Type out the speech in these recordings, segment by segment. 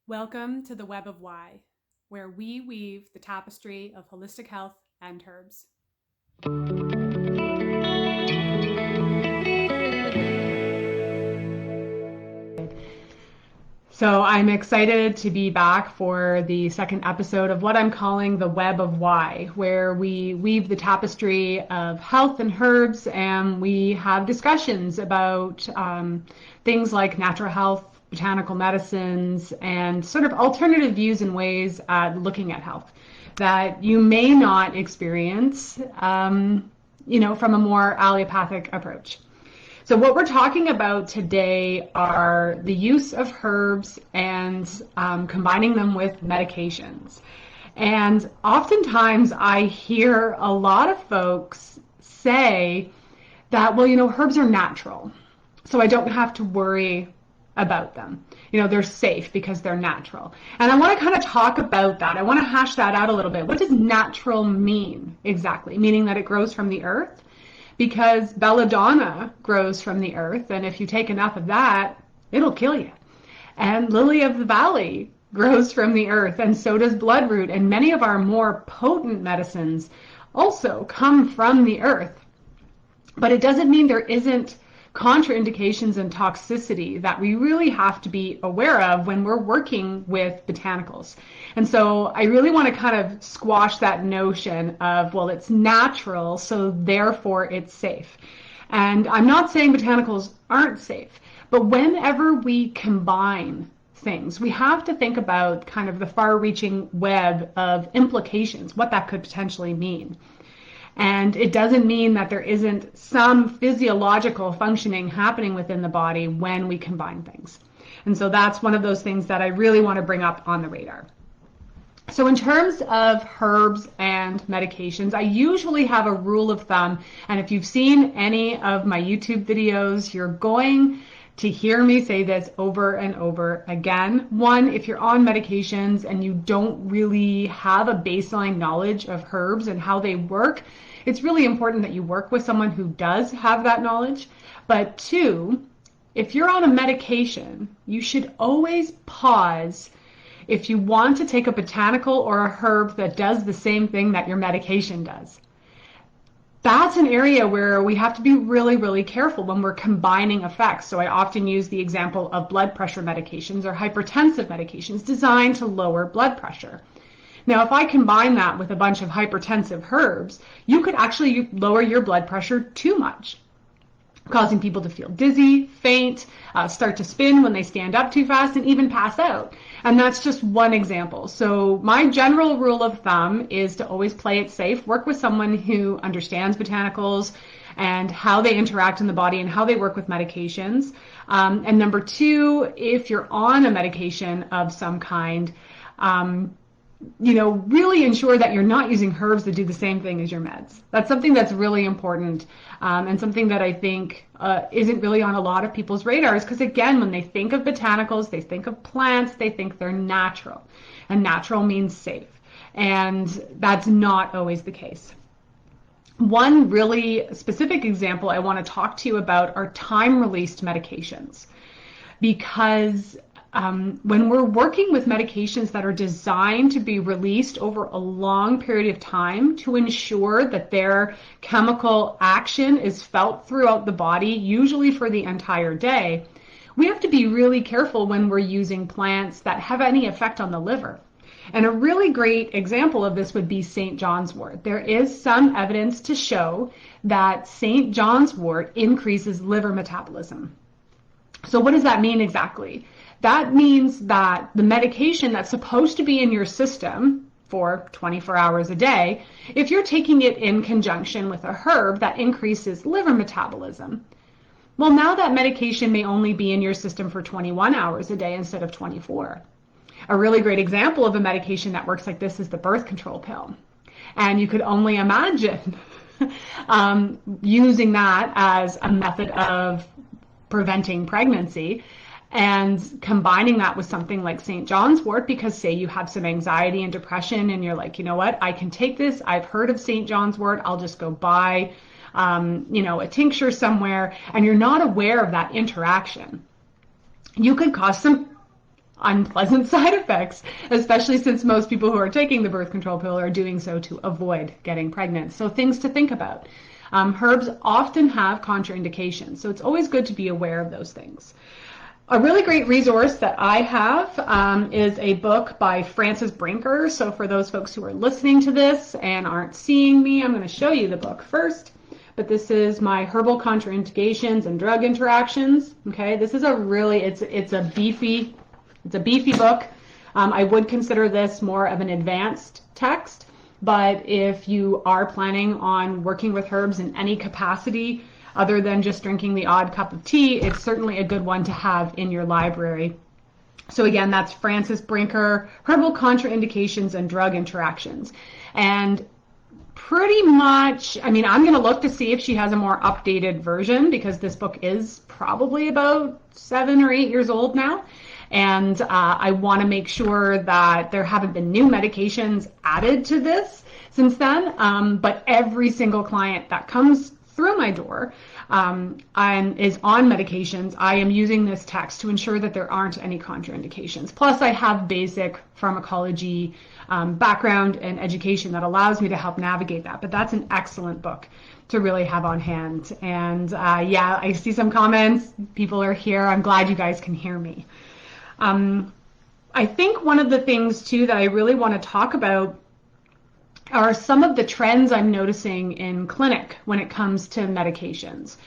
Welcome to the Web of Why, where we weave the tapestry of holistic health and herbs. So I'm excited to be back for the second episode of what I'm calling the Web of Why, where we weave the tapestry of health and herbs, and we have discussions about things like natural health, botanical medicines, and sort of alternative views and ways at looking at health that you may not experience, from a more allopathic approach. So what we're talking about today are the use of herbs and combining them with medications. And oftentimes I hear a lot of folks say that, herbs are natural, so I don't have to worry about them. They're safe because they're natural. And I want to kind of talk about that. I want to hash that out a little bit. What does natural mean exactly? Meaning that it grows from the earth? Because belladonna grows from the earth, and if you take enough of that, it'll kill you. And lily of the valley grows from the earth, and so does bloodroot, and many of our more potent medicines also come from the earth. But it doesn't mean there isn't contraindications and toxicity that we really have to be aware of when we're working with botanicals. And so I really want to kind of squash that notion of, well, it's natural, so therefore it's safe. And I'm not saying botanicals aren't safe, but whenever we combine things, we have to think about kind of the far-reaching web of implications, what that could potentially mean. And it doesn't mean that there isn't some physiological functioning happening within the body when we combine things. And so that's one of those things that I really want to bring up on the radar. So in terms of herbs and medications, I usually have a rule of thumb. And if you've seen any of my YouTube videos, you're going to hear me say this over and over again. One, if you're on medications and you don't really have a baseline knowledge of herbs and how they work, it's really important that you work with someone who does have that knowledge. But two, if you're on a medication, you should always pause if you want to take a botanical or a herb that does the same thing that your medication does. That's an area where we have to be really, really careful when we're combining effects. So I often use the example of blood pressure medications or hypertensive medications designed to lower blood pressure. Now, if I combine that with a bunch of hypertensive herbs, you could actually lower your blood pressure too much, causing people to feel dizzy, faint, start to spin when they stand up too fast, and even pass out. And that's just one example. So my general rule of thumb is to always play it safe, work with someone who understands botanicals and how they interact in the body and how they work with medications. And number two, if you're on a medication of some kind, really ensure that you're not using herbs that do the same thing as your meds. That's something that's really important, and something that I think isn't really on a lot of people's radars, because again, when they think of botanicals, they think of plants, they think they're natural, and natural means safe, and that's not always the case. One really specific example I want to talk to you about are time-released medications, because when we're working with medications that are designed to be released over a long period of time to ensure that their chemical action is felt throughout the body, usually for the entire day, we have to be really careful when we're using plants that have any effect on the liver. And a really great example of this would be St. John's wort. There is some evidence to show that St. John's wort increases liver metabolism. So what does that mean exactly? That means that the medication that's supposed to be in your system for 24 hours a day, if you're taking it in conjunction with a herb that increases liver metabolism, well, now that medication may only be in your system for 21 hours a day instead of 24. A really great example of a medication that works like this is the birth control pill. And you could only imagine using that as a method of preventing pregnancy and combining that with something like St. John's wort, because say you have some anxiety and depression and you're like, you know what, I can take this. I've heard of St. John's wort. I'll just go buy, a tincture somewhere, and you're not aware of that interaction. You could cause some unpleasant side effects, especially since most people who are taking the birth control pill are doing so to avoid getting pregnant. So things to think about. Herbs often have contraindications, so it's always good to be aware of those things. A really great resource that I have is a book by Frances Brinker. So for those folks who are listening to this and aren't seeing me, I'm going to show you the book first. But this is my Herbal Contraindications and Drug Interactions. Okay, this is a really, it's a beefy book. I would consider this more of an advanced text, but if you are planning on working with herbs in any capacity other than just drinking the odd cup of tea, it's certainly a good one to have in your library. So again, that's Frances Brinker, Herbal Contraindications and Drug Interactions. And pretty much, I mean, I'm going to look to see if she has a more updated version, because this book is probably about 7 or 8 years old now. And I want to make sure that there haven't been new medications added to this since then. But every single client that comes through my door and is on medications, I am using this text to ensure that there aren't any contraindications. Plus, I have basic pharmacology background and education that allows me to help navigate that. But that's an excellent book to really have on hand. And yeah, I see some comments. People are here. I'm glad you guys can hear me. I think one of the things too that I really want to talk about are some of the trends I'm noticing in clinic when it comes to medications.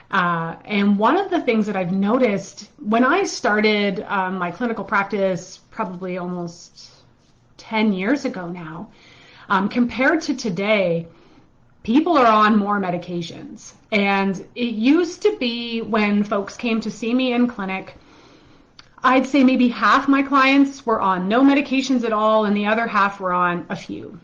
And one of the things that I've noticed when I started my clinical practice probably almost 10 years ago now, compared to today, people are on more medications. And it used to be when folks came to see me in clinic, I'd say maybe half my clients were on no medications at all and the other half were on a few.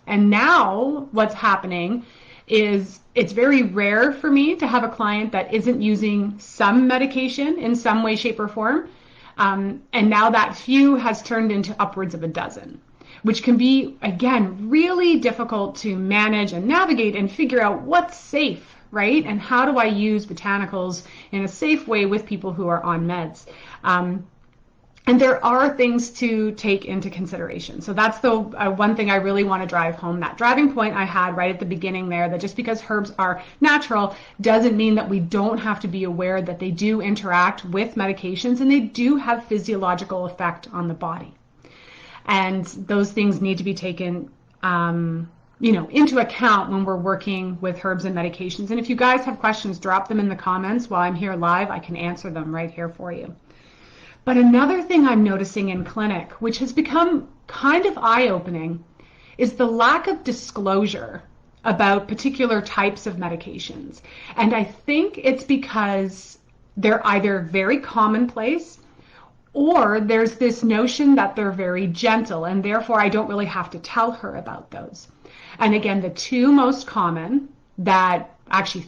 And now what's happening is it's very rare for me to have a client that isn't using some medication in some way, shape, or form. And now that few has turned into upwards of a dozen, which can be, again, really difficult to manage and navigate and figure out what's safe, right? And how do I use botanicals in a safe way with people who are on meds? And there are things to take into consideration. So that's the one thing I really want to drive home, that driving point I had right at the beginning there, that just because herbs are natural doesn't mean that we don't have to be aware that they do interact with medications and they do have physiological effect on the body. And those things need to be taken into account when we're working with herbs and medications. And if you guys have questions, drop them in the comments while I'm here live. I can answer them right here for you. But another thing I'm noticing in clinic, which has become kind of eye-opening, is the lack of disclosure about particular types of medications. And I think it's because they're either very commonplace or there's this notion that they're very gentle and therefore I don't really have to tell her about those. And again, the two most common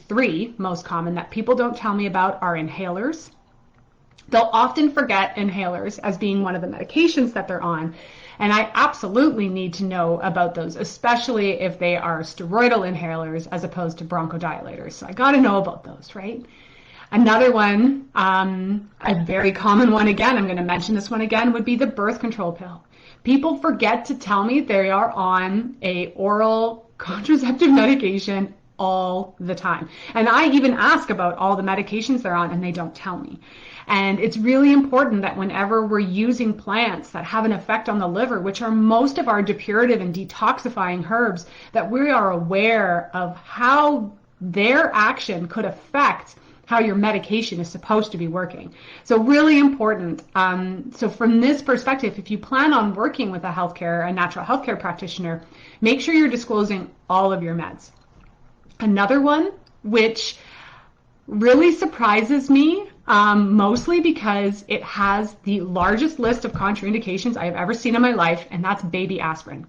three most common that people don't tell me about are inhalers. They'll often forget inhalers as being one of the medications that they're on. And I absolutely need to know about those, especially if they are steroidal inhalers as opposed to bronchodilators. So I got to know about those, right? Another one, a very common one again, I'm going to mention this one again, would be the birth control pill. People forget to tell me they are on a oral contraceptive medication all the time. And I even ask about all the medications they're on and they don't tell me. And it's really important that whenever we're using plants that have an effect on the liver, which are most of our depurative and detoxifying herbs, that we are aware of how their action could affect how your medication is supposed to be working. So really important. So from this perspective, if you plan on working with a natural healthcare practitioner, make sure you're disclosing all of your meds. Another one, which really surprises me, mostly because it has the largest list of contraindications I have ever seen in my life, and that's baby aspirin.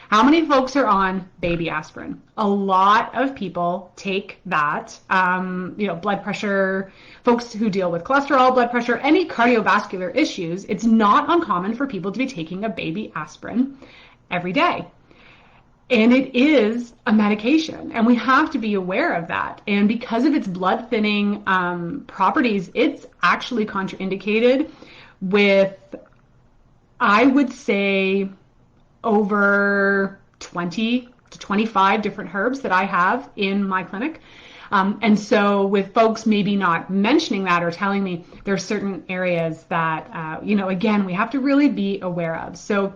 How many folks are on baby aspirin? A lot of people take that, blood pressure, folks who deal with cholesterol, blood pressure, any cardiovascular issues. It's not uncommon for people to be taking a baby aspirin every day. And it is a medication, and we have to be aware of that. And because of its blood thinning properties, it's actually contraindicated with I would say over 20 to 25 different herbs that I have in my clinic. And so with folks maybe not mentioning that or telling me, there are certain areas that, again, we have to really be aware of. So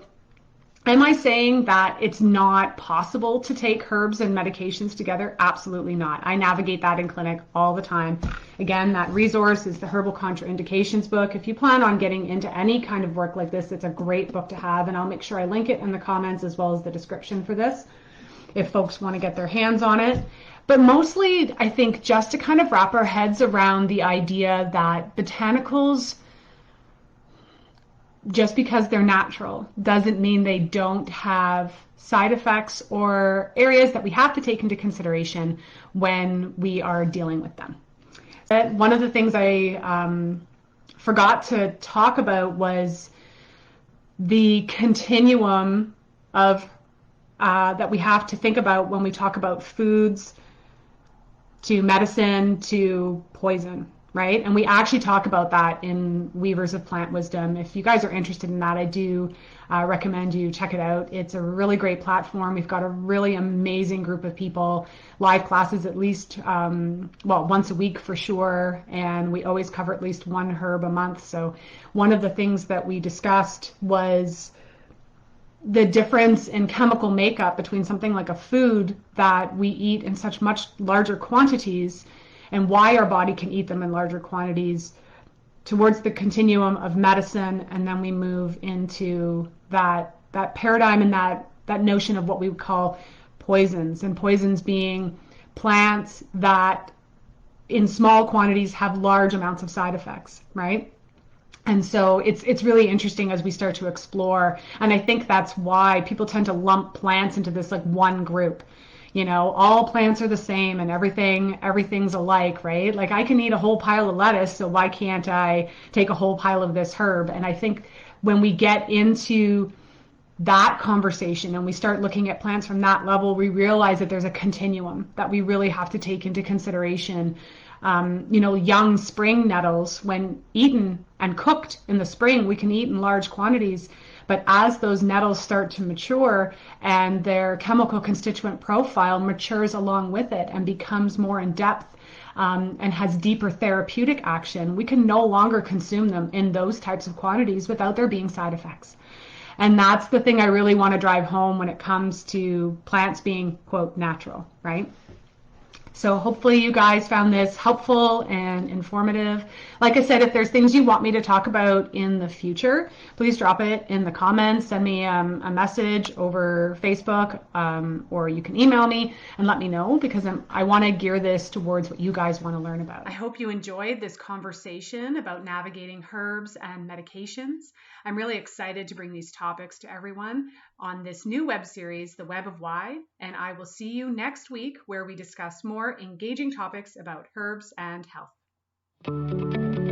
am I saying that it's not possible to take herbs and medications together? Absolutely not. I navigate that in clinic all the time. Again, that resource is the Herbal Contraindications book. If you plan on getting into any kind of work like this, it's a great book to have, and I'll make sure I link it in the comments as well as the description for this if folks want to get their hands on it. But mostly, I think just to kind of wrap our heads around the idea that botanicals, just because they're natural doesn't mean they don't have side effects or areas that we have to take into consideration when we are dealing with them. One of the things I forgot to talk about was the continuum of that we have to think about when we talk about foods to medicine to poison. Right? And we actually talk about that in Weavers of Plant Wisdom. If you guys are interested in that, I do recommend you check it out. It's a really great platform. We've got a really amazing group of people, live classes at least, once a week for sure. And we always cover at least one herb a month. So one of the things that we discussed was the difference in chemical makeup between something like a food that we eat in such much larger quantities and why our body can eat them in larger quantities towards the continuum of medicine. And then we move into that paradigm and that notion of what we would call poisons, and poisons being plants that in small quantities have large amounts of side effects, right? And so it's really interesting as we start to explore. And I think that's why people tend to lump plants into this like one group. All plants are the same and everything's alike, right? Like I can eat a whole pile of lettuce, so why can't I take a whole pile of this herb? And I think when we get into that conversation and we start looking at plants from that level, we realize that there's a continuum that we really have to take into consideration. Young spring nettles, when eaten and cooked in the spring, we can eat in large quantities. But as those nettles start to mature and their chemical constituent profile matures along with it and becomes more in depth and has deeper therapeutic action, we can no longer consume them in those types of quantities without there being side effects. And that's the thing I really want to drive home when it comes to plants being, quote, natural, right? So hopefully you guys found this helpful and informative. Like I said, if there's things you want me to talk about in the future, please drop it in the comments. Send me a message over Facebook, or you can email me and let me know, because I want to gear this towards what you guys want to learn about. I hope you enjoyed this conversation about navigating herbs and medications. I'm really excited to bring these topics to everyone on this new web series, The Web of Why, and I will see you next week where we discuss more engaging topics about herbs and health.